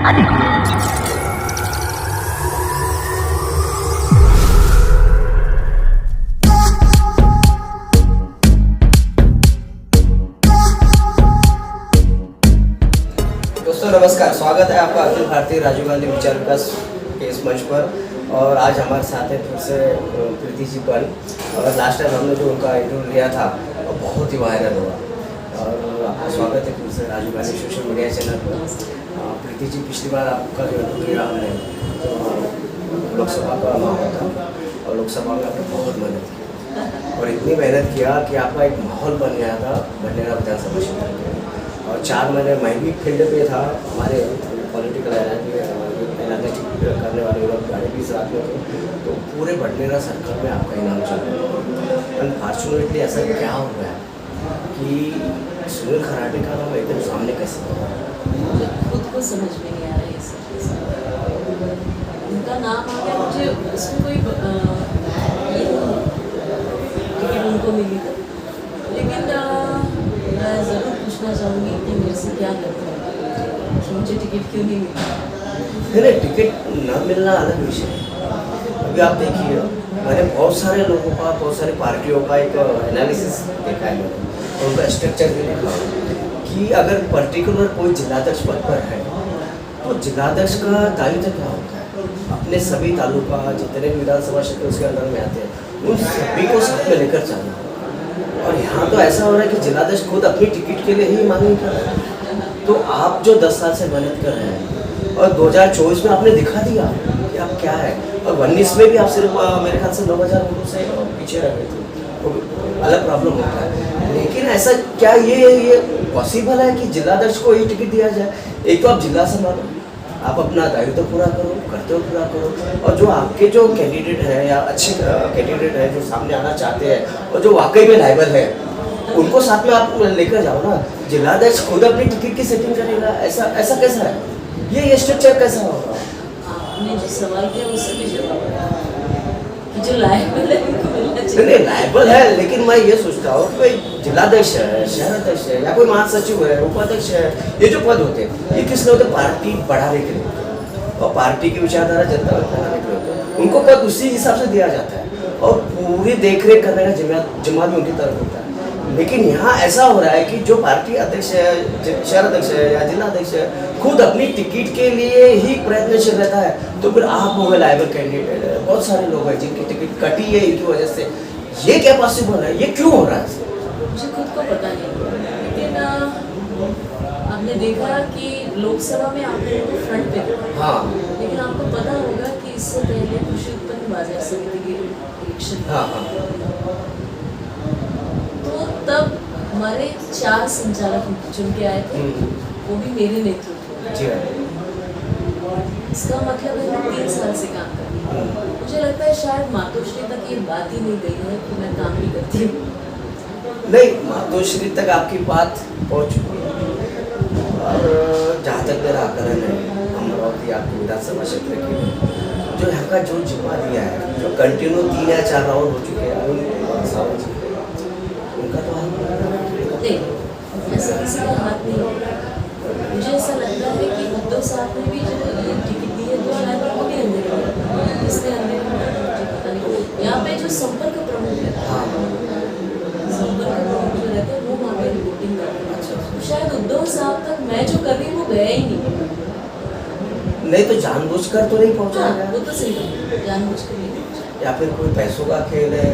दोस्तों नमस्कार, स्वागत है आपका अखिल भारतीय राजीव गांधी विचार विकास के इस मंच पर। और आज हमारे साथ है फिर से प्रीति जी पल। और लास्ट टाइम हमने जो उनका इंटरव्यू लिया था वो बहुत ही वायरल हुआ। और आपका स्वागत है फिर से Rajiv Gandhi social media channel पर। प्रीति जी, पिछली बार आपका जो इंटरव्यू लिया हमने तो लोकसभा का माहौल था और लोकसभा में आपने बहुत मेहनत की और इतनी मेहनत किया कि आपका एक माहौल बन गया था बंडेरा विधानसभा क्षेत्र के। और 4 महीने मैं भी फील्ड पे था, हमारे पॉलिटिकल एनालिटिक करने वाले लोग गाड़ी भी साथ में थे, तो पूरे बंडेरा सर्कल में आपका इनाम चल रहा है। अनफॉर्चुनेटली ऐसा क्या हो गया कि सुनील खराटे का नाम एकदम सामने कैसे हुआ? मुझे खुद को समझ में नहीं आ रहा है सब। उनका नाम आ गया, मुझे उसमें कोई टिकट उनको मिली थी, लेकिन मैं ज़रूर पूछना चाहूँगी कि मेरे से क्या करते हैं कि मुझे टिकट क्यों नहीं मिला? नहीं, टिकट न मिलना अलग विषय है। अभी आप देखिए, मैंने बहुत सारे लोगों का, बहुत सारी पार्टियों का एक एनालिसिस देखा है मैंने, और उनका स्ट्रक्चर भी देखा कि अगर पर्टिकुलर कोई जिलाध्यक्ष पद पर है तो जिलाध्यक्ष का दायित्व क्या होता है? अपने सभी तालुका जितने भी विधानसभा क्षेत्र उसके अंदर में आते हैं उन सभी को साथ में लेकर चलना। और यहाँ तो ऐसा हो रहा है कि जिलाध्यक्ष खुद अपनी टिकट के लिए ही मांग कर रहे हैं। तो आप जो 10 साल से मेहनत कर रहे हैं और 2024 में आपने दिखा दिया कि आप क्या है, और 19 में भी आप सिर्फ मेरे ख्याल से 9000 वोटों से पीछे रह गए थे, तो अलग प्रॉब्लम होता है। लेकिन ऐसा क्या ये पॉसिबल है कि जिलाध्यक्ष को ही टिकट दिया जाए? एक तो आप जिला संभालो, आप अपना दायित्व पूरा करो, कर्तव्य पूरा करो, और जो आपके जो कैंडिडेट है या अच्छे कैंडिडेट है जो सामने आना चाहते हैं और जो वाकई में लायबल है उनको साथ में आप लेकर जाओ ना। जिलाध्यक्ष खुद अपनी टिकट की सेटिंग करेगा, ऐसा कैसा है? ये स्ट्रक्चर कैसा होगा? आपने जो सवाल किया उससे भी जवाब कि जो लायबल है उनको मिलना चाहिए। नहीं, लायबल है, लेकिन मैं ये सोचता हूँ कि भाई जिलाध्यक्ष है, शहराध्यक्ष है, या कोई महासचिव है, उपाध्यक्ष है, ये जो पद होते हैं ये किस लिए होते? पार्टी बढ़ाने के लिए और पार्टी की विचारधारा जनता में फैलाने के लिए होते हैं। उनको पद उसी हिसाब से दिया जाता है और पूरी देखरेख करने का जिम्मा भी उनकी तरफ होता है। लेकिन यहाँ ऐसा हो रहा है कि जो पार्टी अध्यक्ष है, शहर अध्यक्ष है या जिला अध्यक्ष है, खुद अपनी टिकट के लिए ही प्रयत्नशील रहता है। तो फिर आप हो गए लायबल कैंडिडेट, बहुत सारे लोग हैं जिनकी टिकट कटी है इनकी वजह से। ये क्या पॉसिबल है? ये क्यों हो रहा है? मुझे खुद को पता नहीं, लेकिन आपने देखा कि लोकसभा में आप लोगों को फ्रंट पे देखा। हाँ, लेकिन आपको पता होगा कि इससे पहले कृषि उत्पन्न बाजार समिति के इलेक्शन, हाँ, तो तब हमारे 4 संचालक चुन के आए थे, वो भी मेरे नेतृत्व में। जी हाँ। इसका मतलब है मैं 3 साल से काम कर रही हूँ। मुझे लगता है शायद मातोश्री तक ये बात ही नहीं गई है कि मैं काम भी करती हूँ। नहीं, मातोश्री तक आपकी बात पहुँच चुकी है। और जहाँ तक मेरा आकलन है, अमरावती आपकी विधानसभा क्षेत्र की जो यहाँ का जो जिम्मा दिया है, जो कंटिन्यू 3 या 4 राउंड हो चुके हैं उनका तो नहीं, ऐसा किसी का हाथ नहीं होगा। मुझे ऐसा लगता है कि उद्धव साहब ने भी जो टिकट दी है तो शायद उनको भी अंधेरे में, इसलिए अंधेरे में मुझे पता नहीं। यहाँ पे जो संपर्क प्रमुख है, संपर्क प्रमुख जो रहते हैं वो वहाँ पे रिपोर्टिंग करते हैं। शायद उद्धव साहब तक मैं जो कर रही हूँ वो गया ही नहीं तो जानबूझकर तो नहीं पहुँचा हाँ, वो तो सही है, जानबूझकर नहीं पहुँचा। या फिर कोई पैसों का खेल है,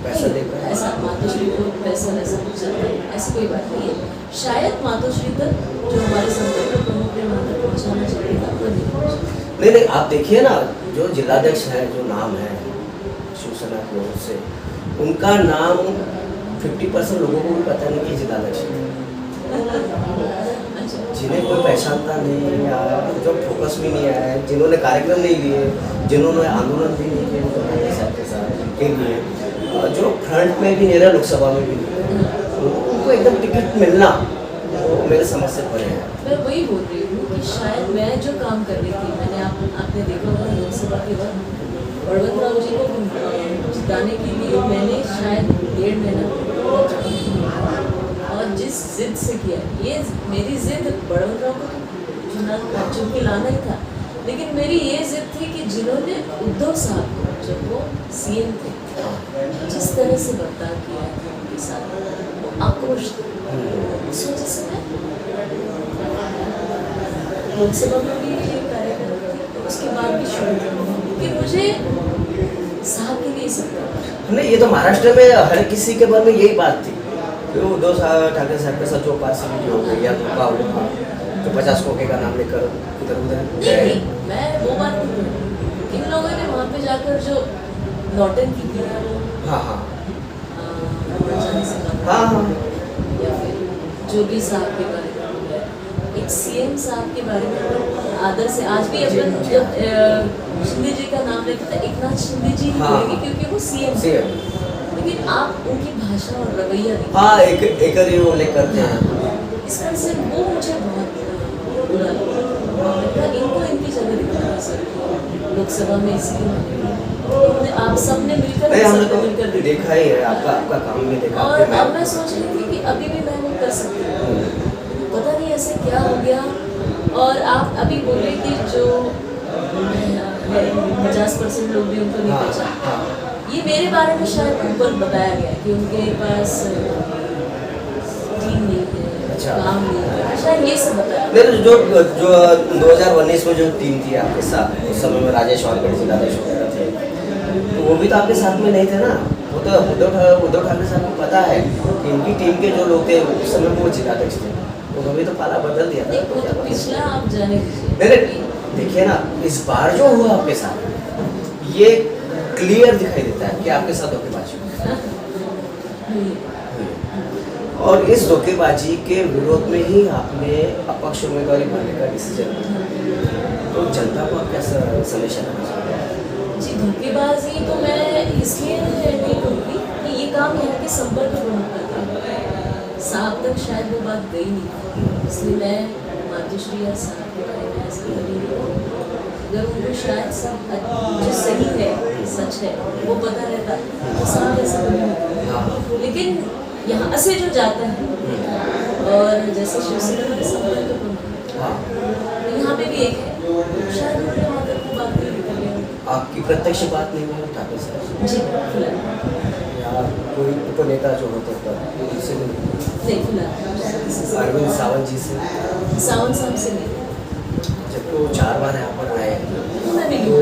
पैसा लेकर ऐसा मातोश्री को पैसा ऐसा कुछ चलता है, ऐसी कोई बात नहीं है। शायद मातोश्री तक जो हमारे संपर्क प्रमुख ने वहाँ तक पहुँचाना चाहिए था वो नहीं पहुँचा। नहीं, आप देखिए ना, जो जिलाध्यक्ष है, जो नाम है शिवसेना की ओर से, उनका नाम 50% लोगों को भी पता नहीं कि जिलाध्यक्ष है। जिन्हें कोई पहचानता नहीं या जो फोकस भी नहीं आया है, जिन्होंने कार्यक्रम नहीं लिए, जिन्होंने आंदोलन भी नहीं किए के साथ के लिए, जो फ्रंट में भी नहीं रहा, लोकसभा में भी नहीं, उनको एकदम टिकट मिलना वो मेरे समझ से परे है। मैं वही बोल रही हूँ कि शायद मैं जो काम कर रही थी, मैंने आपने देखा होगा लोकसभा के बाद बलवंत राव जी को जिताने के लिए मैंने शायद 1.5 महीना और जिस जिद से किया, ये मेरी जिद बलवंत राव को चुन के लाना ही था। लेकिन मेरी ये जिद थी कि जिन्होंने उद्धव साहब को, जब वो सीएम थे, जिस तरह से बर्ताव किया था उनके साथ, वो आक्रोश था। उस वजह से मैं लोकसभा में भी कार्य कर रही थी, तो उसके बाद भी शुरू कि मुझे साहब के लिए सब करना। नहीं, ये तो महाराष्ट्र में हर किसी के मन में यही बात थी कि वो उद्धव ठाकरे साहब के साथ जो पार्सिलिटी हो गई या धोखा हुआ, तो 50 कोके का नाम लेकर इधर उधर नहीं, मैं वो बात नहीं कर रही। इन लोगों ने वहाँ पे जाकर जो नौटंकी की है, हाँ हाँ जाने से कहा, हाँ, या फिर जो भी साहब के बारे में हो गया, एक सीएम साहब के बारे में तो आदर से आज भी अपन जब शिंदे जी का नाम लेते थे, एकनाथ शिंदे जी ही बोलेंगे क्योंकि वो सीएम थे। लेकिन आप उनकी भाषा और रवैया देखिए, हाँ, एक ही उल्लेख करते हैं। इस पर से वो मुझे बहुत बुरा लगा। इनको इनकी जगह दिखाना चाहिए लोकसभा में, इसलिए आप सबने मिलकर नहीं, हमने तो देखा ही है, आपका काम में देखा। और अब मैं सोच रही थी कि अभी भी मैं वो कर सकती हूँ, पता नहीं ऐसे क्या हो गया। और आप अभी बोले कि जो 50% लोग भी उनको नहीं पहचान, ये मेरे बारे में शायद ऊपर बताया गया कि उनके पास टीम नहीं है, काम नहीं है, शायद ये सब बताया। नहीं, जो 2019 में जो टीम थी आपके साथ, उस समय में राजेश वानखेड़े जिलाधीश वगैरह थे, तो वो भी तो आपके साथ में नहीं थे ना। वो तो उद्धव ठाकरे साहब को पता है कि इनकी टीम के जो लोग थे उस समय वो जिलाध्यक्ष थे, तो कभी तो पाला बदल दिया था। वो तो पिछला आप जाने दीजिए। नहीं, देखिए ना, इस बार जो हुआ आपके साथ, ये क्लियर दिखाई देता है कि आपके साथ धोखेबाजी हुई। और इस धोखेबाजी के विरोध में ही आपने अपक्ष उम्मीदवारी भरने का डिसीजन लिया। तो जनता को आप क्या संदेश देना चाहते हैं? जी, धोखेबाजी तो मैं इसलिए नहीं कहूँगी कि ये काम यहाँ के संपर्क प्रमुख का था, साहब तक शायद वो बात गई नहीं, इसलिए मैं मातोश्री या साहब के बारे में ऐसा कभी नहीं कहूँगी। अगर उनको शायद सब जो सही है, सच है, वो पता रहता तो साहब ऐसा कभी नहीं करते। लेकिन यहाँ से जो जाता है, और जैसे शिवसेना में संपर्क प्रमुख, यहाँ पे भी एक है, शायद उन्होंने वहाँ तक की बात नहीं निकली। आपकी प्रत्यक्ष बात नहीं हुई ठाकरे साहब जी फिलहाल, या कोई उपनेता जो होते थे उनसे नहीं फिलहाल अरविंद सावंत जी से? सावंत साहब से नहीं, जब वो 4 बार यहाँ पर आए मैं भी तो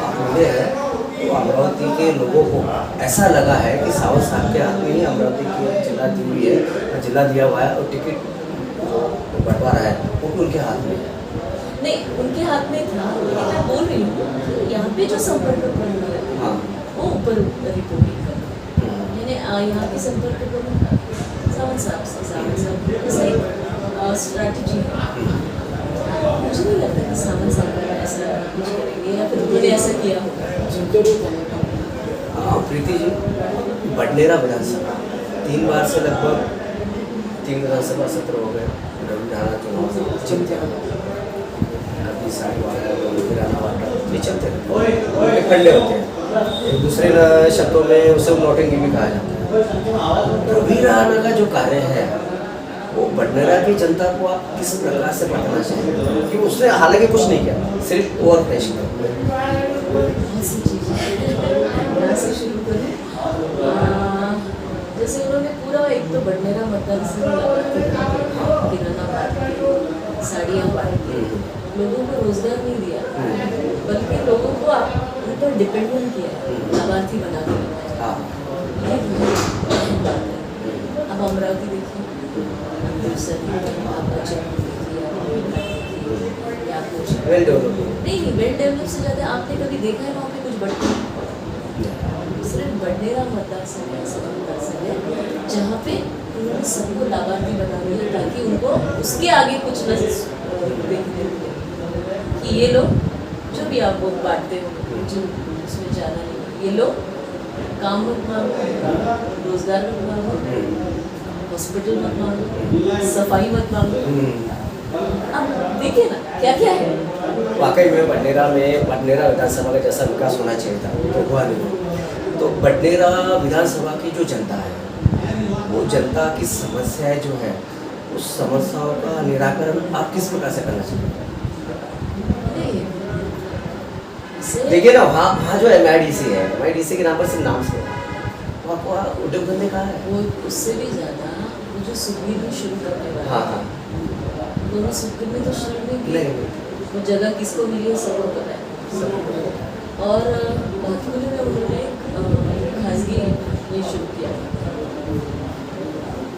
आप मिले हैं, तो अमरावती के लोगों को ऐसा लगा है कि सावंत साहब के हाथ में ही अमरावती की जिला दी हुई है, जिला दिया हुआ है, और टिकट बंटवारा है वो उनके हाथ में है। नहीं, उनके हाथ में था, लेकिन मैं बोल रही हूँ यहाँ पे जो संपर्क प्रमुख है, हाँ, वो ऊपर रिपोर्टिंग कर, यानी यहाँ के संपर्क प्रमुख सावंत साहब से, सावंत साहब ऐसा एक स्ट्रैटेजी है। मुझे नहीं लगता कि सावंत साहब ऐसा कुछ करेंगे या फिर उन्होंने ऐसा किया होगा। प्रीति जी, बडनेरा विधानसभा 3 बार से लगभग 3 विधानसभा सत्र हो गए, चुनाव चलते हैं, कभी साइड वाला कभी राना वाला, ये चलते हैं, खड़े होते हैं, एक दूसरे शब्दों में उसे नोटिंग भी कहा जाता है। रवि राणा का जो कार्य है, वो बडनेरा की जनता को आप किस प्रकार से बताना चाहिए कि उसने हालांकि कुछ नहीं किया, सिर्फ ओवर पेश किया? बहुत सी चीज़ें यहाँ से शुरू करूँ। जैसे उन्होंने पूरा एक तो बडनेरा मतदान से किराना बांट के, साड़ियाँ बांट के लोगों को रोजगार नहीं दिया, बल्कि लोगों को उन पर डिपेंडेंट किया, लाभार्थी बना के बनाया। अब अमरावती देखिए, वेल डेवलप से ज़्यादा आपने कभी देखा है वहाँ पे कुछ बढ़ते? सिर्फ बडनेरा मतदान संघ ऐसा मतदान संघ है जहाँ पे उन्होंने सबको लाभार्थी बना दिया, ताकि उनको उसके आगे कुछ न देखने मिले कि ये लोग जो भी आप वोट बांटते हो, जो उसमें जाना नहीं, ये लोग काम मत मांगो, रोजगार मत मांगो, हॉस्पिटल मत मांगो, सफाई मत मांगो। अब देखिए ना क्या क्या है। वाकई में बडनेरा विधानसभा का जैसा विकास होना चाहिए था वो हुआ नहीं। तो बडनेरा विधानसभा की जो जनता है, वो जनता की समस्याएं जो है उस समस्याओं का निराकरण आप किस प्रकार से करना चाहिए? नहीं, से देखिए ना, वहाँ जो MIDC है, MIDC के नाम पर सिर्फ नाम से है। वहाँ उद्योग धंधे कहाँ है? वो उससे भी ज़्यादा वो जो सुखबीर में शुरू करने वाला हाँ हाँ, दोनों सुखबीर में तो शुरू नहीं किया। नहीं वो जगह किसको मिली है सबको पता है। सब और भातुकली में उन्होंने एक खासगी ये शुरू किया,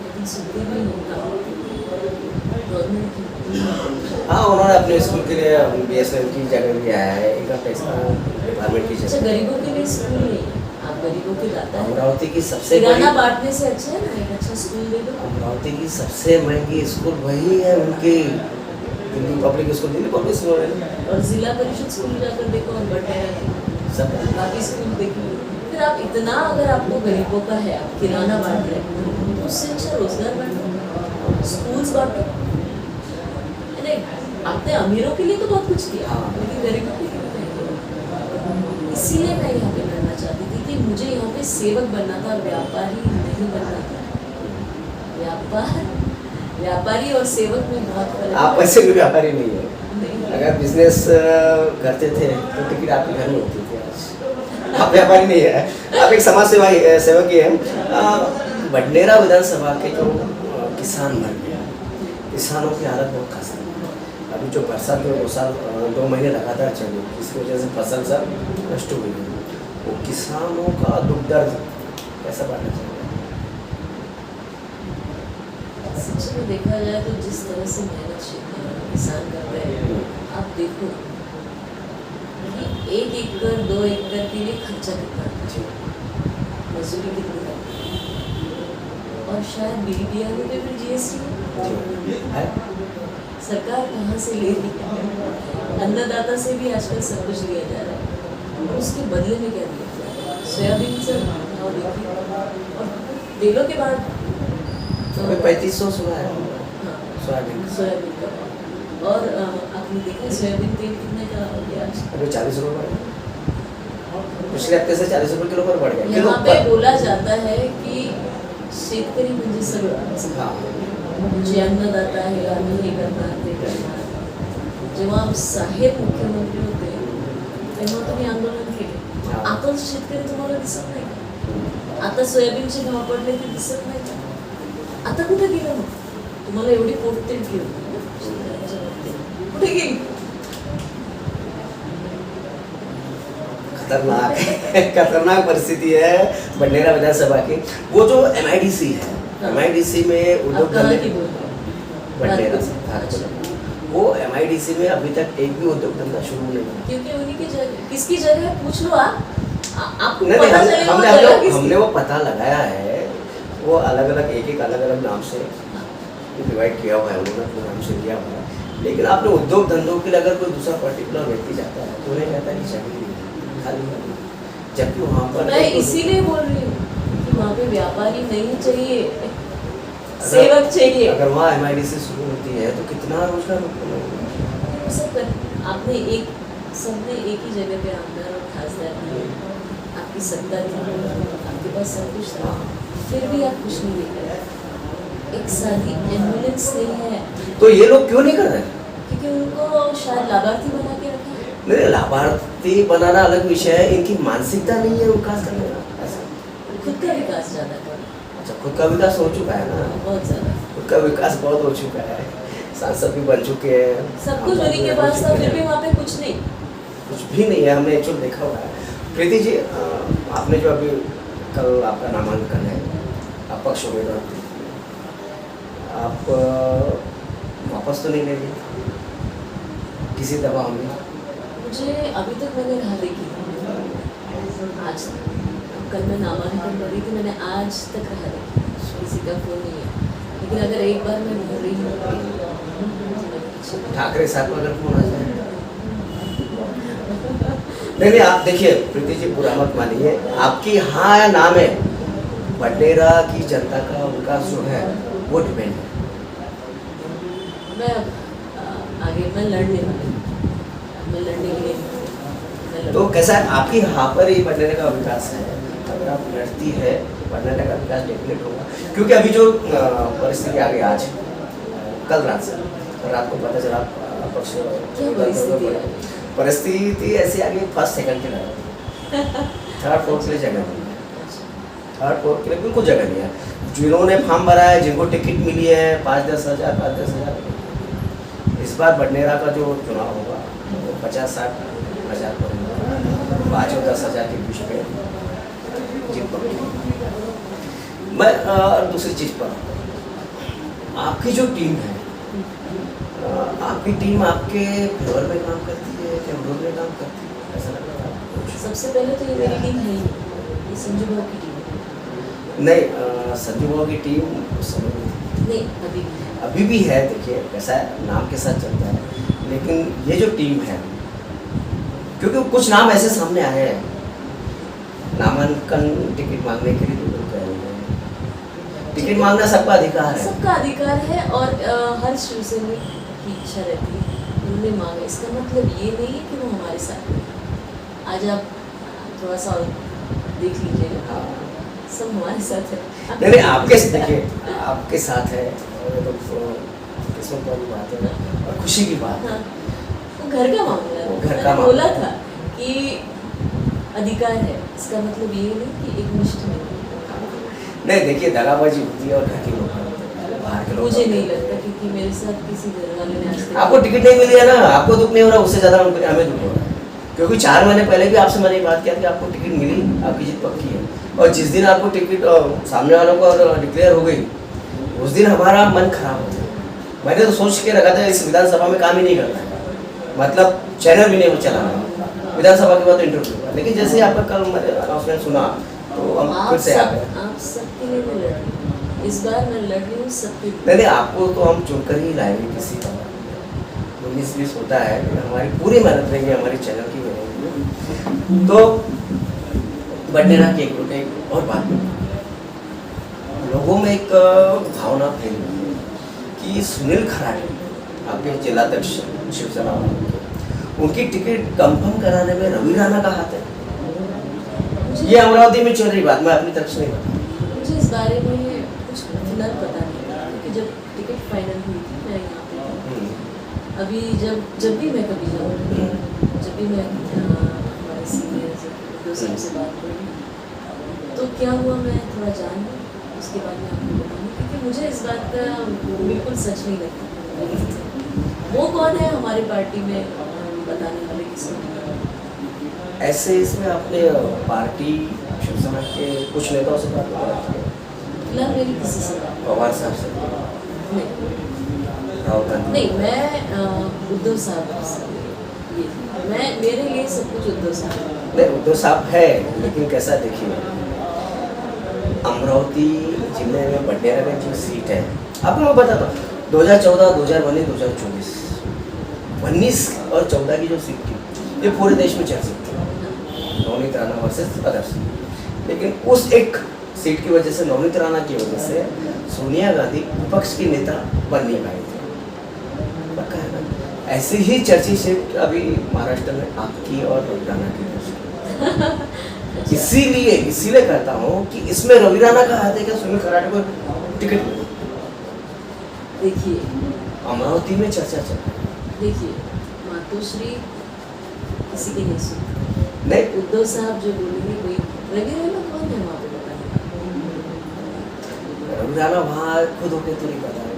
लेकिन सुखबीर में होता गवर्नमेंट की। हाँ, उन्होंने अपने स्कूल के लिए BSNL की जगह भी आया है, इनकम टैक्स का डिपार्टमेंट की अच्छा, जगह। गरीबों के लिए स्कूल नहीं है, आप गरीबों के दाता है। अमरावती की सबसे किराना बड़ी, बांटने से अच्छा है ना एक अच्छा स्कूल दे दो। अमरावती की सबसे महंगी स्कूल वही है उनकी, Delhi public school, Delhi public school है और जिला परिषद स्कूल जाकर देखो और बटे सब। बाकी स्कूल देखिए। फिर आप इतना अगर आपको गरीबों का है, आप किराना बांट रहे हैं, तो उससे अच्छा रोजगार बांटो, स्कूल्स बांटो। नहीं, आपने अमीरों के लिए तो बहुत कुछ किया, हाँ। लेकिन गरीबों के लिए नहीं किया। इसीलिए मैं यहाँ पे करना चाहती थी कि मुझे यहाँ पे सेवक बनना था, व्यापारी नहीं बनना था। व्यापारी और सेवक में बहुत फर्क है। आप वैसे भी व्यापारी नहीं है, नहीं। अगर बिजनेस करते थे तो टिकट आपके घर में होती थी। आज आप व्यापारी नहीं है, आप एक समाज सेवक ही हैं। बडनेरा विधानसभा के जो किसान मर गया, किसानों की हालत बहुत खास है। अभी जो बरसात में 2 महीने लगातार चली, इसकी वजह से फसल सब नष्ट हुई है। वो किसानों का दुख दर्द कैसा बांटना चाहिए? सच में देखा जाए तो जिस तरह से मेहनत किसान कर रहे हैं, आप देखो कि 1 एकड़ 2 एकड़ के लिए खर्चा कितना है, मजदूरी कितनी है, और शायद BDPR में भी GST है? सरकार कहाँ से ले रही है? अन्नदाता से भी आजकल सब कुछ लिया जा रहा है, और उसके बदले में क्या दिया जा रहा है? सोयाबीन से भाव देखिए, और तेलों के बाद तो 3500 सुना है हाँ, सोयाबीन। सोयाबीन का भाव। और आपने देखा सोयाबीन तेल कितने का हो गया आज? अभी 40 रुपये बढ़ गया, पिछले हफ्ते से 40 रुपये किलो पर बढ़ गया। यहाँ पे बोला जाता है कि शेतकरी म्हणजे सगळं, हाँ, जे अन्नदाता आहे आम्ही हे करणार ते करणार. जेव्हा साहेब मुख्यमंत्री होते तेव्हा तुम्ही आंदोलन केले, आता शेतकरी तुम्हाला दिसत नाही का? आता सोयाबीनचे भाव पडले ते दिसत नाही का? आता कुठे गेलं मग? तुम्हाला एवढी पोटतिडकी होती शेतकऱ्यांच्या बाबतीत, कुठे गेली? खतरनाक परिस्थिति है बडनेरा विधानसभा की। वो जो MIDC है, MIDC में उद्योग आप कहाँ धंधे, की बोल रहे हो? बडनेरा से। अच्छा, वो MIDC में अभी तक एक भी उद्योग धंधा शुरू नहीं हुआ। क्योंकि उन्हीं की जगह, किसकी जगह है पूछ लो आप, आपको नहीं, पता चलेगा वो जगह किसकी। हमने वो पता लगाया है, वो अलग अलग एक अलग नाम से डिवाइड किया हुआ है, उन्होंने अपने नाम से किया हुआ है। लेकिन आपने उद्योग धंधों के लिए अगर कोई दूसरा पर्टिकुलर व्यक्ति जाता है तो उन्हें कहता है कि चाहिए खाली, जबकि वहाँ पर मैं इसीलिए बोल रही हूँ कि वहाँ पे व्यापारी नहीं चाहिए, सेवक चाहिए। अगर वहाँ MIDC शुरू होती है तो कितना रोजगार उत्पन्न होगा? सब आपने सबने एक ही जगह पे आमदार और खासदार किए, आपकी सत्ता थी, आपके पास सब कुछ था, फिर भी आप कुछ नहीं लेकर आए। एक सादी एम्बुलेंस नहीं है, तो ये लोग क्यों नहीं कर रहे? क्योंकि उनको शायद लाभार्थी बना के रखा है। नहीं, लाभार्थी बनाना अलग विषय है, इनकी मानसिकता नहीं है विकास करने का। ऐसा खुद का विकास ज़्यादा कर, अच्छा, खुद का विकास हो चुका है ना, बहुत ज़्यादा, खुद का विकास बहुत हो चुका है, सांसद भी बन चुके हैं, सब कुछ उन्हीं के पास था, फिर भी वहाँ पे कुछ नहीं। कुछ भी नहीं है, हमने एक्चुअल देखा हुआ है। प्रीति जी, आपने जो अभी कल आपका नामांकन है, अपक्ष उम्मीदवार, आप वापस तो नहीं लेंगे किसी दबाव में? मुझे अभी तक मैंने राह देखी, आज कल मैं नामांकन कर रही थी, मैंने आज तक राह देखी, किसी का फोन नहीं है। लेकिन अगर एक बार मैं भर रही हूँ, ठाकरे साहब का अगर फोन आ जाए, नहीं, आप देखिए प्रीति जी, बुरा मत मानिए, आपकी हाँ या ना में बडनेरा की जनता का विकास जो है वो डिपेंड है। मैं आगे मैं लड़ने वाली हूँ, मैं लड़ने के लिए तो कैसा है, आपकी हाँ पर ही बडनेरा का विकास है, अगर आप लड़ती है तो बडनेरा का विकास डेफिनेट होगा। क्योंकि अभी जो परिस्थिति आ गई आज, कल रात से रात को पता चला पक्ष परिस्थिति ऐसी आ गई, फर्स्ट सेकंड के लगा, थर्ड फोर्थ के लिए जगह नहीं है, थर्ड फोर्थ के लिए बिल्कुल जगह नहीं है। जिन्होंने फॉर्म भरा है, जिनको टिकट मिली है 5-10 हज़ार, इस बार बडनेरा का जो चुनाव होगा वो 50-60 हज़ार पर 5 और 10 हज़ार के बीच में जीत पाऊंगी मैं। दूसरी चीज़ पर आपकी जो टीम है, आपकी टीम आपके फेवर में काम करती है क्या विरोध में काम करती है, ऐसा लगता है आपको? सबसे पहले तो ये मेरी टीम है ही, ये संजू भाव की टीम है। नहीं, संजू भाव की टीम उस समय में थी। नहीं, अभी भी है। देखिए कैसा है, नाम के साथ चलता है, लेकिन ये जो टीम है, क्योंकि कुछ नाम ऐसे सामने आए हैं, नामांकन टिकट मांगने के लिए लोग कह रहे हैं, टिकट मांगना सबका अधिकार है, सबका अधिकार है, और हर शिवसैनिक की इच्छा रहती है उन्होंने मांगा। इसका मतलब ये नहीं है कि वो हमारे साथ हैं। आज आप थोड़ा सा देख लीजिएगा, सब हमारे साथ है। नहीं आपके देखिए आपके साथ है, और ये तो किस्मत वाली बात है और खुशी की बात है। हाँ, वो घर का मामला है, वो घर का मैंने मामला बोला है। था कि अधिकार है, इसका मतलब ये नहीं कि एक निष्ठ नहीं। नहीं देखिए, दगाबाजी होती है और घर के लोग करते हैं, बाहर के लोग मुझे करते नहीं हैं। लगता, क्योंकि मेरे साथ किसी घर वाले ने आज तक आपको टिकट नहीं मिली है ना, आपको दुख नहीं हो रहा, उससे ज़्यादा हमें दुख हो रहा है, क्योंकि 4 महीने पहले भी आपसे मैंने बात किया कि आपको टिकट मिली, आपकी जीत पक्की है, और जिस दिन आपको टिकट सामने वालों को डिक्लेयर हो गई, उस दिन हमारा मन खराब हो गया। मैंने तो सोच के रखा था इस विधानसभा में काम ही नहीं करना है, मतलब चैनल भी नहीं चलाना है, विधानसभा के बाद तो इंटरव्यू। लेकिन जैसे ही आपका कल मैंने अनाउंसमेंट सुना तो हम फिर से आ गए। आप सबके लिए मैं लड़ रही हूँ, इस बार मैं लड़ रही हूँ सबके लिए। नहीं आपको तो हम चुनकर ही लाएंगे, किसी का 19-20 होता है, हमारी पूरी मेहनत रहेगी, हमारी चैनल की रहेगी। तो बडनेरा की एक और बात, लोगों में एक भावना फैल रही है कि सुनील खराटे आपके जिलाध्यक्ष शिवसेना वाले, उनकी टिकट कंफर्म कराने में रवि राणा का हाथ है। ये अमरावती में चल रही बात, मैं अपनी तरफ से नहीं बताऊँ। मुझे इस बारे में कुछ फिलहाल पता नहीं, क्योंकि जब टिकट फाइनल हुई थी मैं यहाँ पे थी। अभी जब भी मैं कभी जाऊँ, जब भी मैं हमारे सीनियर से से बात करूँ तो क्या हुआ मैं थोड़ा जान लूँ, उसके बाद मैं आपको बताऊँ, क्योंकि मुझे इस बात का बिल्कुल सच नहीं लगता। वो कौन है हमारी पार्टी में बताने वाले, किसको? ऐसे इसमें आपने पार्टी शिवसेना के कुछ नेताओं से बात की? फिलहाल मेरी किसी से बात पवार साहब से, नहीं। राहुल गांधी? नहीं, मैं उद्धव साहब से, मैं मेरे लिए सब कुछ उद्धव साहब। नहीं उद्धव साहब है, लेकिन कैसा देखिए, अमरावती जिले में बडनेरा में जो सीट है, आपको मैं बताता हूँ, 2014, 2019, 2024, 19 और 14 की जो सीट थी, ये पूरे देश में चर्चित थी, नवनीत राणा वर्सेस अदर्स। लेकिन उस एक सीट की वजह से, नवनीत राणा की वजह से सोनिया गांधी विपक्ष की नेता बन नहीं पाई थी। पक्का है ना? ऐसी ही चर्चित सीट अभी महाराष्ट्र में आपकी और रवि राणा की है। इसीलिए कहता हूँ कि इसमें रवि राणा का हाथ है क्या, सुनील खराटे को टिकट मिले? देखिए, अमरावती में चर्चा चल रही है। देखिए, मातोश्री किसी की नहीं सुनती। नहीं उद्धव साहब जो बोलेंगे, कोई रवि राणा कौन है वहाँ पे बताने? रवि राणा वहाँ खुद होके तो नहीं पता है,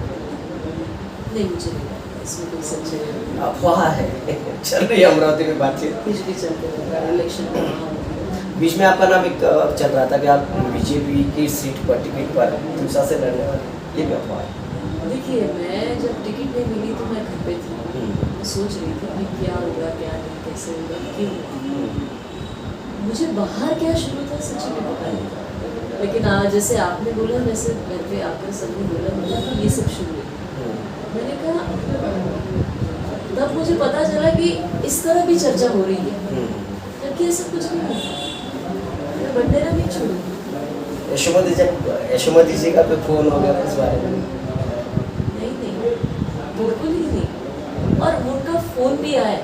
नहीं, मुझे नहीं लगता इसमें कोई सच्चाई है। अफवाह है चल रही है अमरावती में बातचीत। कुछ भी चलते रहता है, इलेक्शन का माहौल। बीच में आपका नाम एक चल रहा था कि आप बीजेपी की सीट पर, टिकट पर दूसरा से लड़ने वाले, ये भी अफवाह है। देखिए, मैं जब टिकट नहीं मिली तो मैं घर पे थी, मैं सोच रही थी कि क्या होगा, क्या नहीं, कैसे होगा, क्यों होगा। मुझे बाहर क्या शुरू था सच में पता नहीं था, लेकिन आज जैसे आपने बोला, वैसे घर पे आकर सबने बोला मुझे कि ये सब शुरू है। मैंने कहा, तब मुझे पता चला कि इस तरह भी चर्चा हो रही है, जबकि ऐसा कुछ नहीं है। मैं बडनेरा नहीं छोड़ूंगी। यशोमती जी का कोई फोन वगैरह इस बारे में? नहीं, बिल्कुल ही नहीं। और उनका फोन भी आया,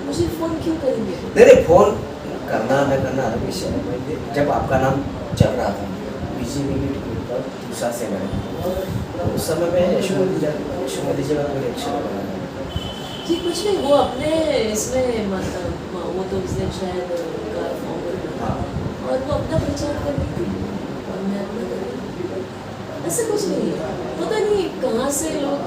मुझे फोन क्यों करेंगे? नहीं फोन करना न करना अलग विषय है। जब आपका नाम चल रहा था बीजेपी की टिकट पर दूसरा से लड़े, तो उस समय में यशोमती जी का कोई रिएक्शन होगा? जी कुछ नहीं, वो अपने इसमें वो तो उस दिन शायद उनका फॉर्म हाँ। और वो अपना प्रचार कर रही थी और मैं अपना कर रही थी। ऐसा कुछ नहीं है, पता नहीं कहाँ से लोग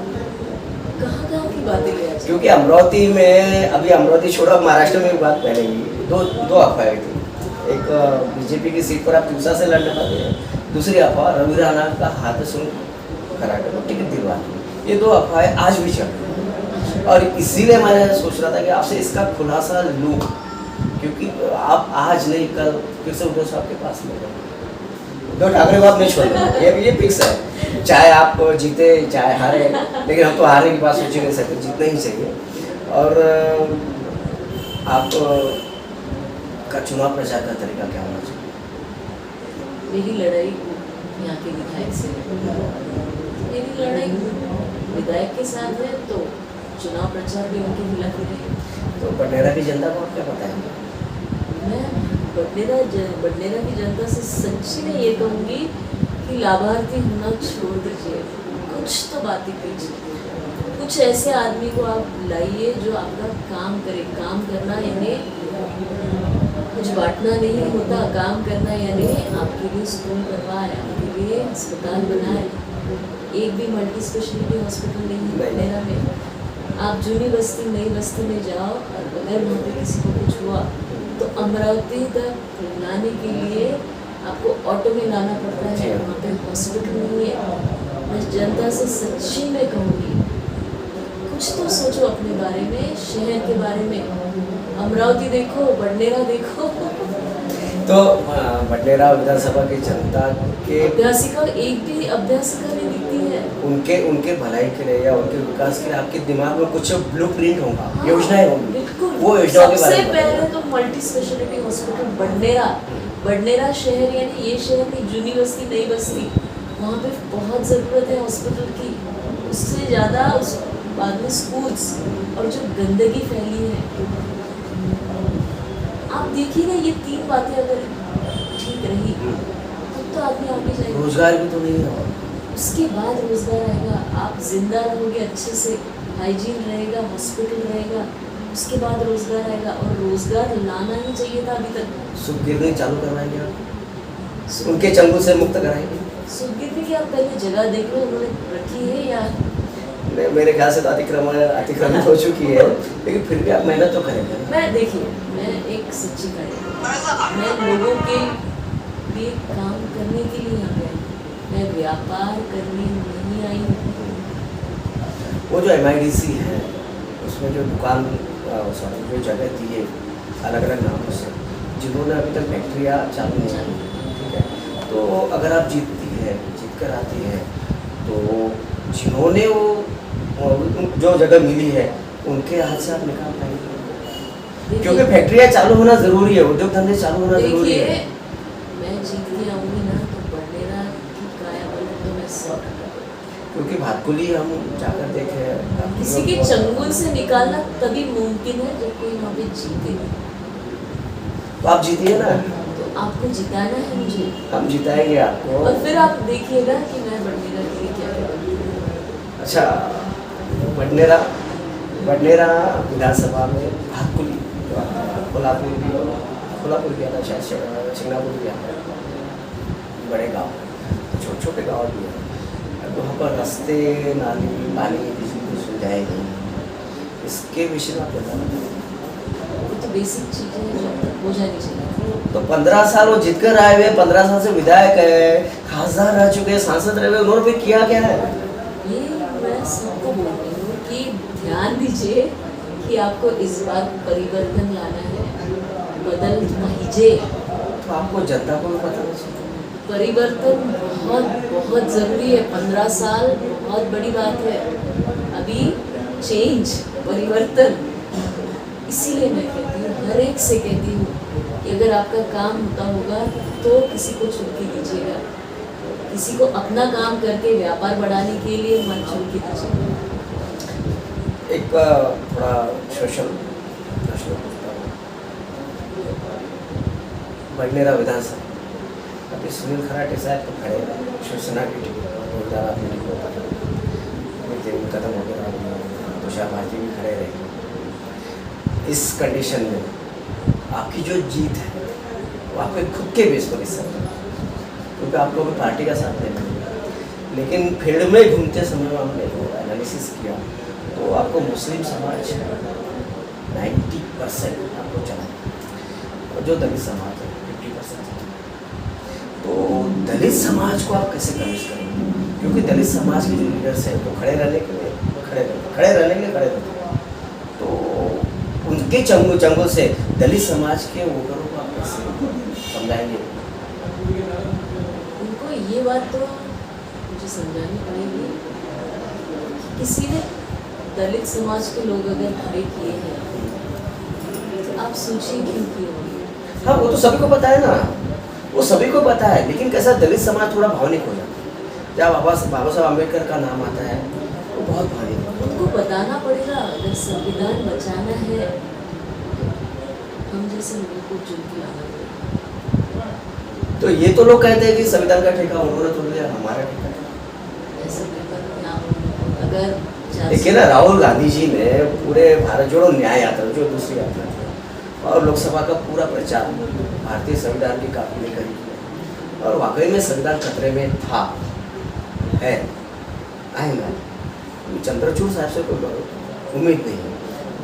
कहाँ की बातें ले आते क्योंकि अमरावती में, अभी अमरावती छोड़ो, महाराष्ट्र में एक बात पहले ही दो अफवाहें थी। एक बीजेपी की सीट पर आप दूसरा से लड़ने पाते हैं, दूसरी अफवाह रवि राणा का हाथ सुन कराटे को टिकट दिलवा दी। ये दो अफवाहें आज भी चल रही हैं और इसीलिए मैं सोच रहा था कि आपसे इसका खुलासा लूँ, क्योंकि आप आज नहीं कल फिर से उद्धव साहब के पास में गए। उद्धव ठाकरे को आप नहीं छोड़ेंगे, ये फिक्स है, चाहे आप जीते चाहे हारे, लेकिन हम तो हारने की बात सोच ही नहीं सकते, जीतना ही चाहिए। और आप का चुनाव प्रचार का तरीका क्या होना चाहिए? मेरी लड़ाई यहाँ के विधायक से, मेरी लड़ाई विधायक के साथ है, तो चुनाव प्रचार भी उनके खिलाफ ही रहेगा। तो बडनेरा की जनता को आप क्या बताएंगे? मैं बडनेरा की जनता से सच्ची में ये कहूँगी कि लाभार्थी होना छोड़ दीजिए, कुछ तो बातें कीजिए, कुछ ऐसे आदमी को आप लाइए जो आपका काम करे। काम करना यानी कुछ बांटना नहीं होता, काम करना यानी आपके लिए स्कूल बनवाए, आपके लिए अस्पताल बनाए। एक भी मल्टी स्पेशलिटी हॉस्पिटल नहीं है बडनेरा में। आप जूनी बस्ती नई बस्ती में जाओ और अगर वहाँ पे किसी को कुछ हुआ तो अमरावती तक लाने के लिए आपको ऑटो में लाना पड़ता है, वहाँ पे हॉस्पिटल नहीं है। मैं जनता से सच्ची में कहूँगी, कुछ तो सोचो अपने बारे में, शहर के बारे में। अमरावती देखो, बडनेरा देखो। तो बडनेरा विधानसभा की जनता के अभ्यासिका, एक भी अभ्यासिका नहीं दिखती है। उनके भलाई के लिए या उनके विकास के लिए आपके दिमाग में कुछ ब्लूप्रिंट होगा, योजनाएं होंगी, बिल्कुल। वो योजनाओं के बारे सबसे में पहले तो मल्टी स्पेशलिटी हॉस्पिटल बडनेरा शहर यानी ये शहर की जूनी बस्ती नई बस्ती, वहाँ पे बहुत ज़रूरत है हॉस्पिटल की। उससे ज़्यादा उस बाद में स्कूल्स और जो गंदगी फैली है, आप देखिए ना, ये तीन बातें अगर ठीक रही तो आदमी आगे जाएगा। रोजगार भी तो नहीं है, उसके बाद रोजगार आएगा, आप जिंदा रहोगे, अच्छे से हाइजीन रहेगा, हॉस्पिटल रहेगा, उसके बाद रोजगार आएगा। और रोजगार लाना ही चाहिए था अभी तक। सुखगिरनी चालू करवाएंगे आप, उनके चंगुल से मुक्त कराएंगे? सुखगिरनी की आप पहले जगह देख लो, उन्होंने रखी है या मेरे ख्याल से तो अतिक्रमित हो चुकी है, लेकिन फिर भी आप मेहनत तो करेंगे। मैं देखिए, मैं एक सच्ची कार्य, मैं लोगों के लिए काम करने के लिए यहाँ पे आई, मैं व्यापार करने नहीं आई हूँ। वो जो MIDC है उसमें जो दुकान सॉरी जो जगह दी है अलग अलग नामों से, जिन्होंने अभी तक फैक्ट्रियाँ चालू नहीं की, ठीक है, तो अगर आप जीतती है, जीत कर आती है, तो जिन्होंने वो जो जगह मिली है उनके हाथ से आप निकाल पाएंगे, क्योंकि फैक्ट्रियाँ चालू होना ज़रूरी है, उद्योग धंधे चालू होना ज़रूरी है। मैं जीत के आऊँगी ना तो बडनेरा की काया पलट तो मैं 100%, क्योंकि भातकुली हम जाकर देखे, किसी के चंगुल से निकालना तभी मुमकिन है जब कोई वहाँ पे जीते। तो आप जीतिए ना, तो आपको जिताना है मुझे, हम जिताएंगे आपको। और फिर आप देखिएगा कि मैं बडनेरा के लिए क्या करूँगी। अच्छा, बडनेरा विधानसभा में भातकुली कोल्हापुर भी आता है, शायद सिंगापुर भी आता है, बड़े गाँव, छोटे छोटे गाँव भी हैं, तो वहाँ पर रास्ते, नाली, पानी, बिजली की सुविधाएँ नहीं, इसके विषय में आप बताना। वो तो बेसिक चीज़ें हैं जो अब तक हो जानी चाहिए। तो 15 साल वो जीत कर आए हुए, 15 साल से विधायक है, खासदार रह चुके हैं, सांसद रहे हुए, उन्होंने भी किया क्या है? ये मैं सबको बोल रही हूँ कि ध्यान दीजिए कि आपको इस बार परिवर्तन लाना है, बदल दीजिए। तो आपको जनता को भी बताना चाहिए। परिवर्तन बहुत ज़रूरी है। 15 साल बहुत बड़ी बात है। अभी चेंज, परिवर्तन, इसीलिए मैं कहती हूँ, हर एक से कहती हूँ कि अगर आपका काम होता होगा तो किसी को छुट्टी दीजिएगा, किसी को अपना काम करके व्यापार बढ़ाने के लिए मन छुट्टी दीजिएगा। एक थोड़ा सोशल प्रश्न पूछता हूँ, बडनेरा विधानसभा अभी सुनील खराटे साहब तो खड़े हैं शिवसेना की टिकट पर, रोजगार आपने नहीं होता दिन खत्म हो गया, तुषार भारती भी खड़े रहेंगे। इस कंडीशन में आपकी जो जीत है वो आपके खुद के बेस पर इस समय, क्योंकि आप लोगों की पार्टी का साथ नहीं मिलेगा। लेकिन फील्ड में घूमते समय हमने जो एनालिसिस किया तो आपको मुस्लिम समाज 90% आपको चला, और जो दलित समाज है 50% चला। तो दलित समाज को आप कैसे कन्विंस करेंगे? क्योंकि दलित समाज के जो लीडर्स हैं तो खड़े रहने के लिए खड़े रहने के लिए खड़े रहते हैं, तो उनके चंगुल से दलित समाज के वोटरों को आप कैसे समझाएंगे? उनको ये बात तो मुझे समझानी पड़ेगी कि किसी ने दलित समाज के लोग अगर खड़े किए हैं तो आप सोचिए क्यों किए होंगे। हाँ, वो तो सभी को पता है ना, वो सभी को पता है, लेकिन कैसा दलित समाज थोड़ा भावनिक हो जाता है जब बाबा साहब अम्बेडकर का नाम आता है, वो बहुत भावनिक होता है। उनको बताना पड़ेगा अगर संविधान बचाना है, हम जैसे लोगों को चुन के लाना पड़ेगा। तो ये तो लोग कहते हैं कि संविधान का ठेका उन्होंने तोड़ दिया, हमारा ठेका है। ऐसा पेपर क्या अगर देखिए ना, राहुल गांधी जी ने पूरे भारत जोड़ो न्याय यात्रा, जो दूसरी यात्रा थी, और लोकसभा का पूरा प्रचार भारतीय संविधान की काफी में करी, और वाकई में संविधान खतरे में था, है, आएगा। चंद्रचूड़ साहब से कोई उम्मीद नहीं है।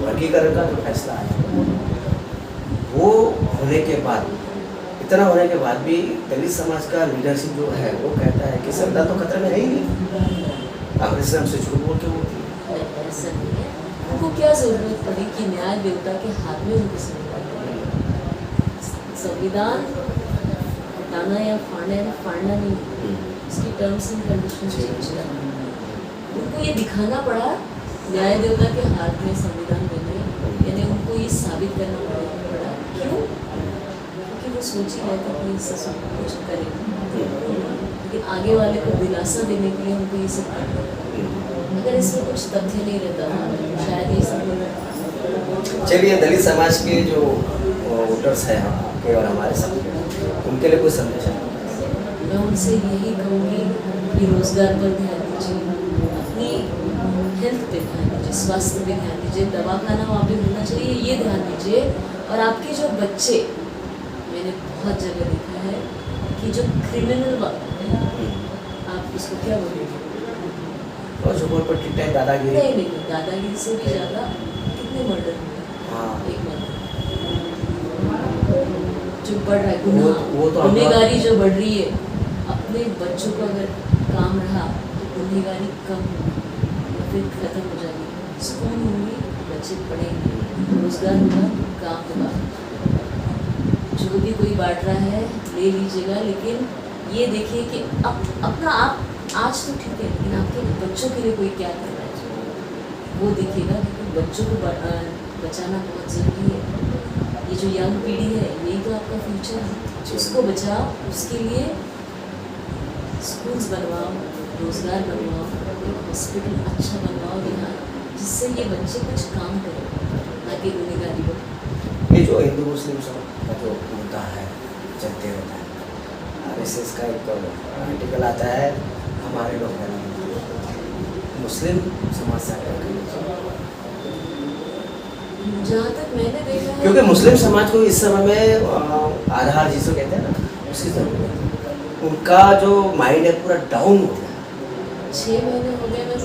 वर्गीकरण का जो फैसला आया वो होने के बाद, इतना होने के बाद भी दलित समाज का लीडरशिप जो है वो कहता है कि संविधान तो खतरे में है ही नहीं, कांग्रेस ने हमसे झूठ बोल के वो किया। ऐसा नहीं है, उनको क्या जरूरत पड़ी कि न्याय देवता के हाथ में उनको संविधान हटाना या फाड़ना नहीं, उसकी टर्म्स एंड कंडीशंस चेंज करना। उनको ये दिखाना पड़ा न्याय देवता के हाथ में संविधान देने, यानी उनको ये साबित करना पड़ा। क्यों? क्योंकि वो सोच ही रहे थे कि इससे सब कुछ करेंगे, लेकिन आगे वाले को दिलासा देने के लिए उनको ये सब करना पड़ा। अगर इसमें कुछ तथ्य नहीं रहता था शायद ये सब नहीं रहता। चलिए, दलित समाज के जो वोटर्स हैं आपके और हमारे सबके, उनके लिए कोई संदेश है? मैं उनसे यही कहूँगी कि रोजगार पर ध्यान दीजिए, अपनी हेल्थ पे ध्यान दीजिए, स्वास्थ्य पे ध्यान दीजिए, दवा खाना वहाँ पे होना चाहिए, ये ध्यान दीजिए। और आपके जो बच्चे, मैंने बहुत जगह देखा है कि जो क्रिमिनल आप उसको क्या बोलेंगे, और जो बोल पर टिकट है दादागिरी, नहीं, दादागिरी से भी ज़्यादा कितने मर्डर हुए? हाँ, एक मर्डर जो बढ़ रहा है, गुनहगारी जो बढ़ रही है। अपने बच्चों को अगर काम रहा तो गुनहगारी कम या फिर खत्म हो जाएगी। स्कूल होंगे, बच्चे पढ़ेंगे, रोजगार होगा, काम होगा। जो भी कोई बांट रहा है ले लीजिएगा, लेकिन ये देखिए कि अपना आप आज तो ठीक है, लेकिन आपके बच्चों के लिए कोई क्या कर रहा है वो देखिएगा, क्योंकि बच्चों को बचाना बहुत ज़रूरी है। ये जो यंग पीढ़ी है यही तो आपका फ्यूचर है, उसको बचाओ। उसके लिए स्कूल्स बनवाओ, रोज़गार बनवाओ, एक हॉस्पिटल अच्छा बनवाओ यहाँ, जिससे ये बच्चे कुछ काम करें, ना कि गुनहगारी हो। ये जो हिंदू मुस्लिम का जो मुद्दा है चलते रहता है, RSS का एक आर्टिकल आता है, हमारे लोग मुस्लिम समाज से क्या करना चाहिए? जहाँ तक मैंने देखा है, क्योंकि मुस्लिम समाज को इस समय में आधार जिसको कहते हैं ना, उसकी जरूरत है। उनका जो माइंड है पूरा डाउन हो गया। 6 महीने हो गए मैं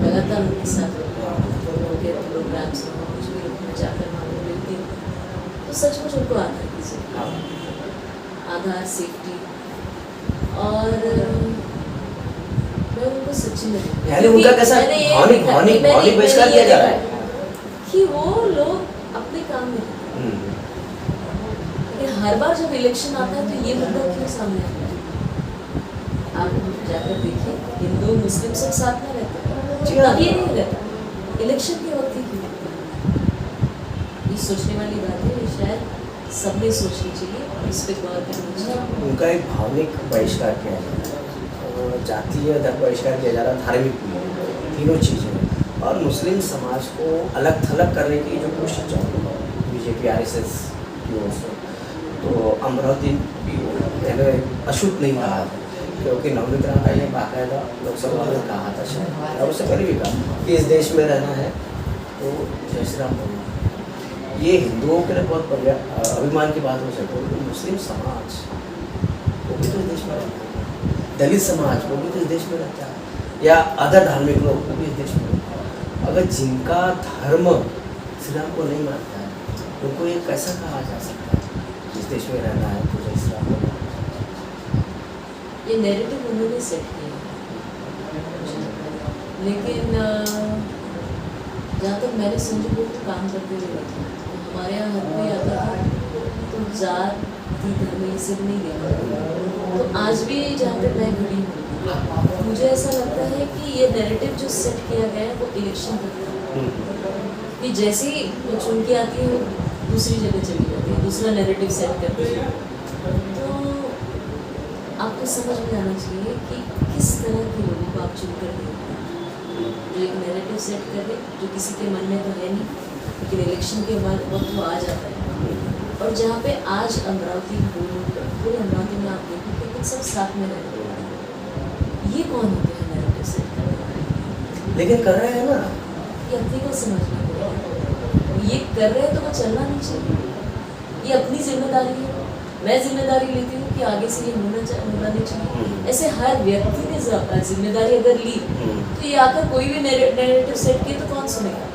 लगातार उनके साथ उनके प्रोग्राम्स कुछ भी जाकर वहाँ पर मिलती हूँ, तो सचमुच उनको आधार की जरूरत, आधार सेफ्टी, और मैं उनको सच्ची लगी। यानी उनका कैसा भावनिक बहिष्कार किया जा रहा है कि वो लोग अपने काम में रहते हैं, लेकिन हर बार जब इलेक्शन आता है तो ये मुद्दा क्यों सामने आता है? आप जाकर देखिए, हिंदू मुस्लिम सब साथ में रहते हैं, अब ये नहीं रहता, इलेक्शन के वक्त ही क्यों रहता है? ये सोचने वाली बात है, ये शायद सबने सोचनी चाहिए और इस पर गौर करना चाहिए। उनका एक भावनिक बहिष्कार किया जा रहा है, जातीय बहिष्कार किया जा रहा है, धार्मिक, तीनों चीज़ें, और मुस्लिम समाज को अलग थलग करने की जो कोशिश चल रही है बीजेपी RSS की ओर से, तो अमरावती भी मैंने अशुद्ध नहीं कहा था, क्योंकि नवनीत राणा ने बाकायदा लोकसभा में कहा था, शायद और उससे पहले भी कहा कि इस देश में रहना है तो जय श्री राम बोलना। ये हिंदुओं के लिए बहुत बढ़िया अभिमान की बात हो सकती है, मुस्लिम समाज वो भी तो इस देश में रहता है, दलित समाज वो भी तो इस देश में रहता है, या अदर धार्मिक लोग वो भी इस देश में रहता है। अगर जिनका धर्म श्री राम को नहीं मानता है उनको ये कैसा कहा जा सकता है इस देश में रहना है तो जय श्री राम बोलना। ये नैरेटिव उन्होंने सेट किया, लेकिन जहाँ तक मैंने समझी वो तो काम करते हुए देखा, हमारे यहाँ हर कोई आता था तो जात धर्म ये सब नहीं देखा। तो आज भी जहाँ पे मैं खड़ी हूँ मुझे ऐसा लगता है कि ये नैरेटिव जो सेट किया गया है वो इलेक्शन तक कि जैसे ही वो चुन के आती है वो दूसरी जगह चली जाती है, दूसरा नैरेटिव सेट करती है। तो आपको समझ में आना चाहिए कि किस तरह के लोगों को आप चुन कर दें, जो एक नैरेटिव सेट कर दे जो किसी के मन में तो है नहीं, लेकिन इलेक्शन के बाद वक्त वो आ जाता है। और जहाँ पे आज अमरावती पूरे अमरावती में आप देखो कि सब साथ में रहते हैं, ये कौन होते हैं नैरेटिव सेट करने वाले? लेकिन कर रहे हैं ना, ये अपनी को समझना पड़ेगा, ये कर रहे हैं तो वो चलना नहीं चाहिए, ये अपनी जिम्मेदारी है। मैं जिम्मेदारी लेती हूँ कि आगे से ये होना नहीं चाहिए। ऐसे हर व्यक्ति ने जिम्मेदारी अगर ली तो ये आकर कोई भी नैरेटिव सेट किए तो कौन सुनेगा?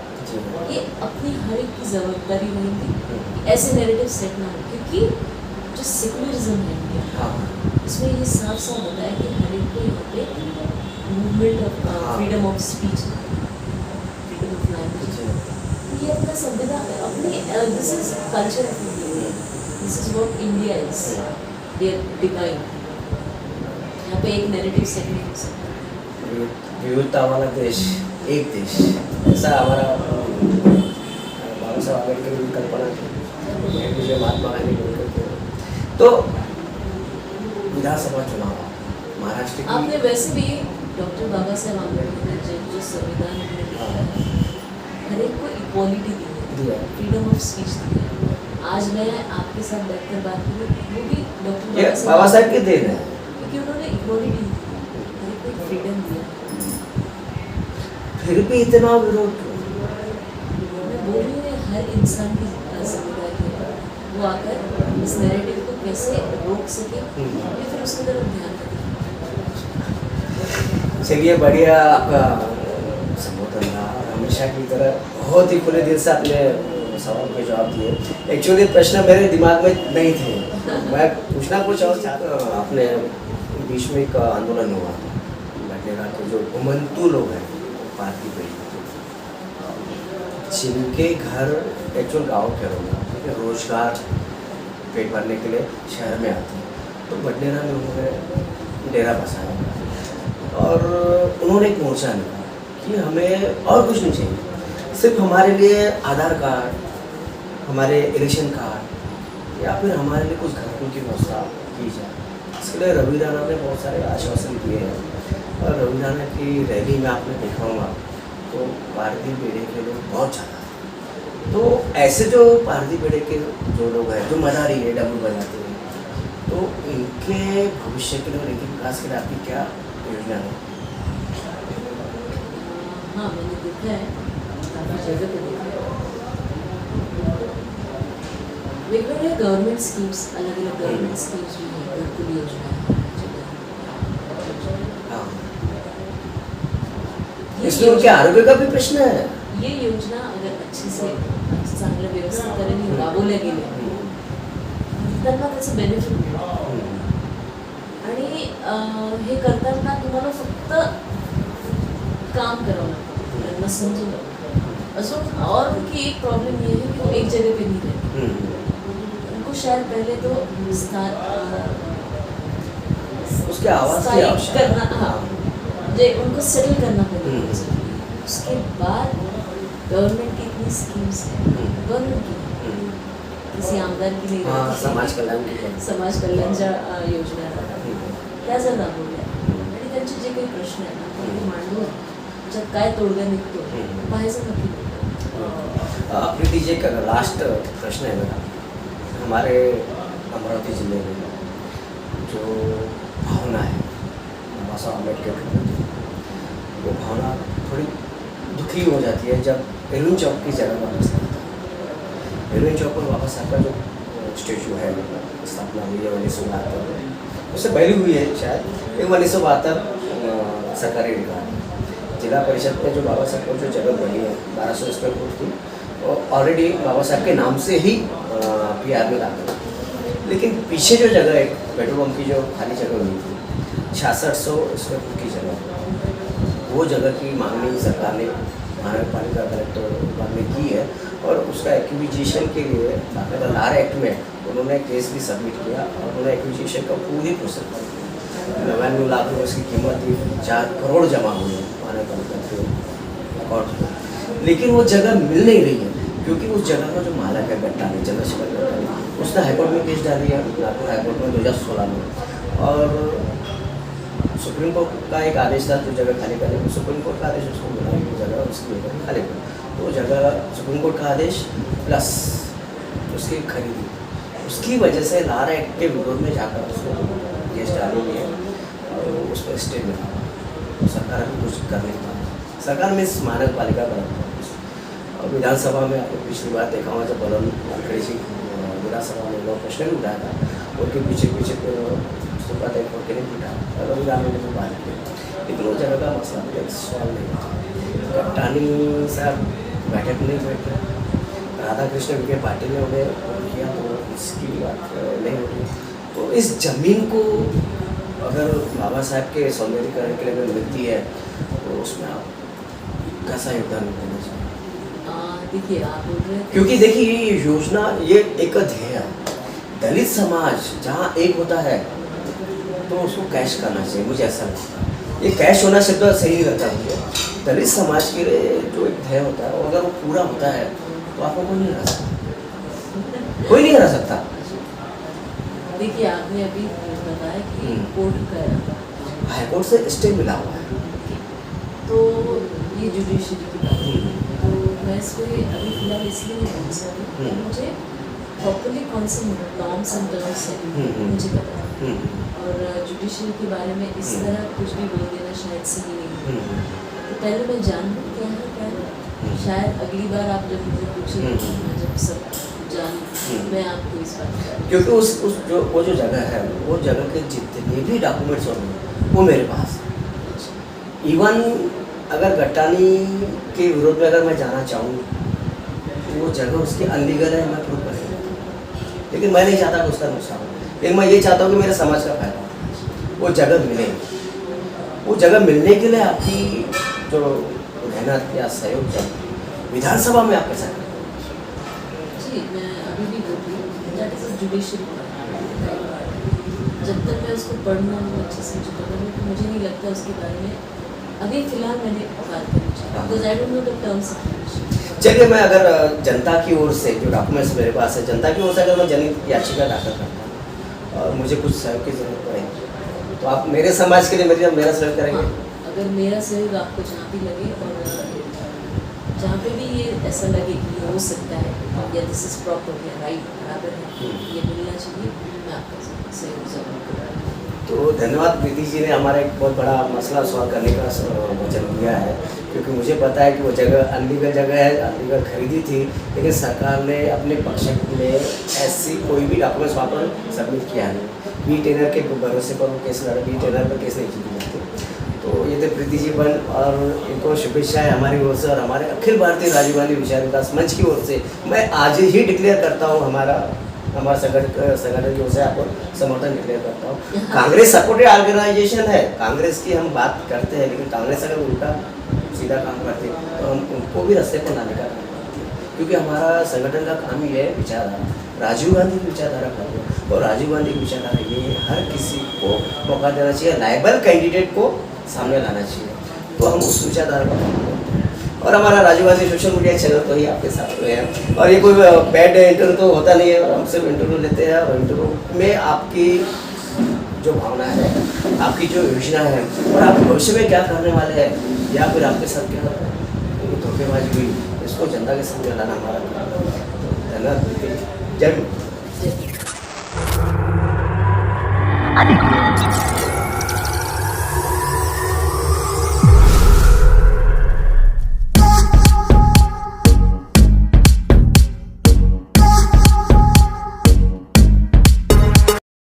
ये अपनी हर एक की जवाबदारी रहेगी कि ऐसे नैरेटिव सेट ना हो, क्योंकि जो सेकुलरिज्म है इंडिया इसमें ये साफ साफ होता है कि हर एक को यहाँ पे movement of freedom of speech, freedom of language, ये अपना संविधान अपनी this is culture of India, this is what India is there divine. यहाँ पे एक नैरेटिव सेट नहीं हो सकता। विविधता वाला देश, एक देश, ऐसा हमारा बाबा साहब आम्बेडकर की कल्पना थी, महात्मा गांधी बोलकर थे। तो विधानसभा चुनाव महाराष्ट्र की, आपने वैसे भी डॉक्टर बाबा साहब आम्बेडकर ने जो संविधान में लिखा है हर एक को इक्वालिटी दी है, फ्रीडम ऑफ स्पीच दी है। आज मैं आपके साथ बैठकर बात करूँ वो भी डॉक्टर बाबा साहब की देन है, क्योंकि उन्होंने इक्वालिटी दी, हर एक को फ्रीडम दिया। फिर भी इतना विरोध क्यों? मैं बोल रही हूँ हर इंसान की जिम्मेदारी है वो आकर इस नैरेटिव को कैसे रोक सके या फिर उसकी तरफ ध्यान रखें। चलिए बढ़िया, आपका संबोधन रहा, हमेशा की तरह बहुत ही खुले दिल से आपने सवाल के जवाब दिए। एक्चुअली प्रश्न मेरे दिमाग में नहीं थे, मैं पूछना कुछ और चाहता। अपने बीच में एक आंदोलन हुआ बटेरा के जो घुमंतू लोग हैं भारतीय पीढ़ी, जिनके घर एक्चुअल गाँव के लोग रोजगार पेट भरने के लिए शहर में आते हैं, तो बडनेरा में उन्होंने डेरा बसाया और उन्होंने एक मोर्चा निकाला कि हमें और कुछ नहीं चाहिए, सिर्फ हमारे लिए आधार कार्ड, हमारे इलेक्शन कार्ड या फिर हमारे लिए कुछ घर की व्यवस्था की जाए। इसके लिए रवि राणा ने बहुत सारे आश्वासन दिए हैं और रवि राणा की रैली में आपने देखा होगा तो पारधी बेड़े के लोग बहुत ज़्यादा हैं। तो ऐसे जो पारधी बेड़े के जो लोग हैं जो मदारी है, डबल बजाते हैं, तो इनके भविष्य के लिए, इनके विकास के लिए आपकी क्या योजना है? हाँ, मैंने देखा है, काफ़ी जगह पे देखा है। वेगवेगळ्या गवर्नमेंट स्कीम्स, अलग अलग गवर्नमेंट स्कीम्स भी हैं, घरकुल योजना है, हाँ, इसमें उनके आरोग्य का भी प्रश्न है। ये योजना अगर अच्छे से चांगलं व्यवस्थित तऱ्हेने राबवल्या गेल्या त्यांना त्याचं बेनिफिट मिळेल। आणि हे करताना तुम्हाला फक्त काम करावं लागतं, त्यांना समजून अजून। और उनकी एक प्रॉब्लम ये है कि वो एक जगह पे नहीं रहते, उनको शायद पहले तो उसके आवाज़ की आवश्यकता करना, हाँ, जे उनको सेटल करना पड़ेगा। उसके बाद गवर्नमेंट की इतनी स्कीम्स है, गवर्नमेंट की किसी आमदार की नहीं, हाँ, समाज कल्याण की, समाज कल्याणच्या योजना त्या जर राबवल्या आणि त्यांचे जे काही प्रश्न आहेत ना ते मांडून त्याच्यात काय तोडगा निघतो पाहायचं नक्की। प्रीति जी का लास्ट प्रश्न है मेरा, हमारे अमरावती जिले में जो भावना है बाबा साहब अम्बेडकर के प्रति, वो भावना थोड़ी दुखी हो जाती है जब बेलून चौक की जगह पर मसला था। बेलून चौक पर बाबा साहब का जो स्टेचू है, स्थापना हुई है 1972, उससे पहले हुई है शायद, एक 1972 सरकारी रिकॉर्ड जिला परिषद में जो बाबा साहब को जो जगह बनी है 1200 स्क्वायर फुट की, और ऑलरेडी बाबा साहब के नाम से ही PR में दाखिल है। लेकिन पीछे जो जगह है पेट्रोल पंप की जो खाली जगह हुई थी 6600 स्क्वायर फुट की जगह, वो जगह की मांगनी सरकार ने महानगर पालिका कलेक्टर ने की है, और उसका एक्विजिशन के लिए लार एक्ट में उन्होंने केस भी सबमिट किया, और उन्होंने एक्विजिशन का पूरी प्रोसेस कर दिया। 99 लाख रुपये उसकी कीमत थी, 4 करोड़ जमा हुई है महानगर पालिका के अकाउंट में, लेकिन वो जगह मिल नहीं रही है, क्योंकि उस जगह का जो मालक है गट्टानी, चंद्रशेखर गट्टानी, उसने हाईकोर्ट में केस डाली है, नागपुर हाईकोर्ट में 2016 में, और सुप्रीम कोर्ट का एक आदेश था जो जगह खाली करने, सुप्रीम कोर्ट का आदेश उसको मिला कि जगह उसकी खाली कर, तो जगह सुप्रीम कोर्ट का आदेश प्लस उसकी खरीदी, उसकी वजह से लार एक्ट के विरोध में जाकर उसको केस डाली है, और उस पर स्टे मिला। सरकार अभी कुछ कर नहीं पा रही। सरकार में इस महानगर पालिका का, और विधानसभा में आपने पिछली बार देखा हुआ जब बलवन वानखेड़े जी विधानसभा में लोग प्रश्न भी उठाया था, उनके पीछे सुप्रीम कोर्ट के नहीं पूछा, रवि राम ने तो बात की, लेकिन वो जगह का मसला भी सॉल्व नहीं हुआ। गट्टानी साहब बैठक नहीं बैठे, राधा कृष्ण विखे पाटिल ने उन्हें किया, तो इसकी बात नहीं होती। तो इस जमीन को अगर बाबा साहब के सौंदर्यीकरण के लिए अगर मिलती है, तो उसमें आप कैसा योगदान देना चाहिए? देखिए आप बोल रहे हैं, क्योंकि देखिए ये योजना, ये एक ध्येय है, दलित समाज जहाँ एक होता है तो उसको कैश करना चाहिए, मुझे ऐसा लगता है। ये कैश होना शब्द सही नहीं लगता मुझे। दलित समाज के लिए जो एक ध्येय होता है, अगर वो पूरा होता है तो आपको कोई नहीं हरा सकता, कोई नहीं हरा सकता। देखिए आपने अभी बताया कि कोर्ट का हाई कोर्ट से स्टे मिला हुआ है, तो ये जुडिशरी की बात है, तो मैं इसको अभी फिलहाल इसलिए नहीं बोल सकती, मुझे प्रॉपरली कौन से नॉर्म्स एंड टर्म्स है मुझे पता है, और जुडिशरी के बारे में इस तरह कुछ भी बोल देना शायद सही नहीं है। तो पहले मैं जान लूँ क्या है, शायद अगली बार आप जब मुझे पूछेंगे, जब सब जान, मैं आपको इस बात का, क्योंकि उस जो वो जो जगह है, वो जगह के जितने भी डॉक्यूमेंट्स होंगे वो मेरे पास है। इवन अगर गट्टानी के विरोध में अगर मैं जाना चाहूँ तो वो जगह उसकी अनलीगल है, मैं प्रूव करेंगे, लेकिन मैं नहीं चाहता कि उसका नुकसान हो, लेकिन मैं ये चाहता हूँ कि मेरे समाज का फायदा हो, वो जगह मिले। वो जगह मिलने के लिए आपकी जो मेहनत या सहयोग चाहिए, विधानसभा में आप कैसा करें? जी मैं अभी भी बोल रही हूँ, दैट इज जुडिशरी। जब तक मैं उसको पढ़ना अच्छे से तो मुझे नहीं लगता उसके बारे में अभी फिलहाल मैंने बात करनी चाहिए, because I don't know the terms of judiciary. चलिए, मैं अगर जनता की ओर से जो डॉक्यूमेंट्स मेरे पास है, जनता की ओर से अगर मैं जनहित याचिका दाखिल करता हूँ और मुझे कुछ सहयोग की जरूरत पड़ेगी, तो आप मेरे समाज के लिए मेरा सहयोग करेंगे? अगर मेरा सहयोग आपको जहाँ भी लगे, और जहाँ पे भी ये ऐसा लगे कि ये हो सकता है, या दिस इज प्रॉपर या राइट बराबर है, ये मिलना चाहिए, मैं आपका सहयोग जरूर करूँगा। तो धन्यवाद प्रीति जी ने हमारा एक बहुत बड़ा मसला सॉल्व करने का वचन दिया है, क्योंकि मुझे पता है कि वो जगह अनलीगल जगह है, अनलीगल खरीदी थी, लेकिन सरकार ने अपने पक्ष में ऐसी कोई भी डॉक्यूमेंट्स वहाँ पर सबमिट किया नहीं। बी टेनर के भरोसे पर वो केस लड़ा, बी टेनर पर केस नहीं जीती जाती। तो ये थे प्रीति जी बन, और इनको शुभेच्छाएं हमारी ओर से और हमारे अखिल भारतीय राजीव गांधी विचार विकास मंच की ओर से। मैं आज ही डिक्लेयर करता हूँ, हमारा संगठन की ओर से आपको समर्थन डिक्लेयर करता हूँ। कांग्रेस सपोर्टेड ऑर्गेनाइजेशन है, कांग्रेस की हम बात करते हैं, लेकिन कांग्रेस अगर उल्टा सीधा काम करते तो हम उनको भी रास्ते पर लाने का काम करते हैं, क्योंकि हमारा संगठन का काम ही है विचारधारा, राजीव गांधी की विचारधारा करना, और राजीव गांधी की विचारधारा ये हर किसी को मौका देना चाहिए, लायबल कैंडिडेट को सामने लाना चाहिए, तो हम उस विचारधारा पर काम करते हैं। और हमारा Rajiv Gandhi social media channel तो ही आपके साथ हुए हैं, और ये कोई पेड इंटरव्यू तो होता नहीं है, हम सिर्फ इंटरव्यू लेते हैं, और इंटरव्यू में आपकी जो भावना है, आपकी जो योजना है, और आप भविष्य में क्या करने वाले हैं, या फिर आपके साथ क्या धोखेबाजी हुई, इसको जनता के सामने लाना हमारा काम है। धन्यवाद। जय हिंद। अधिक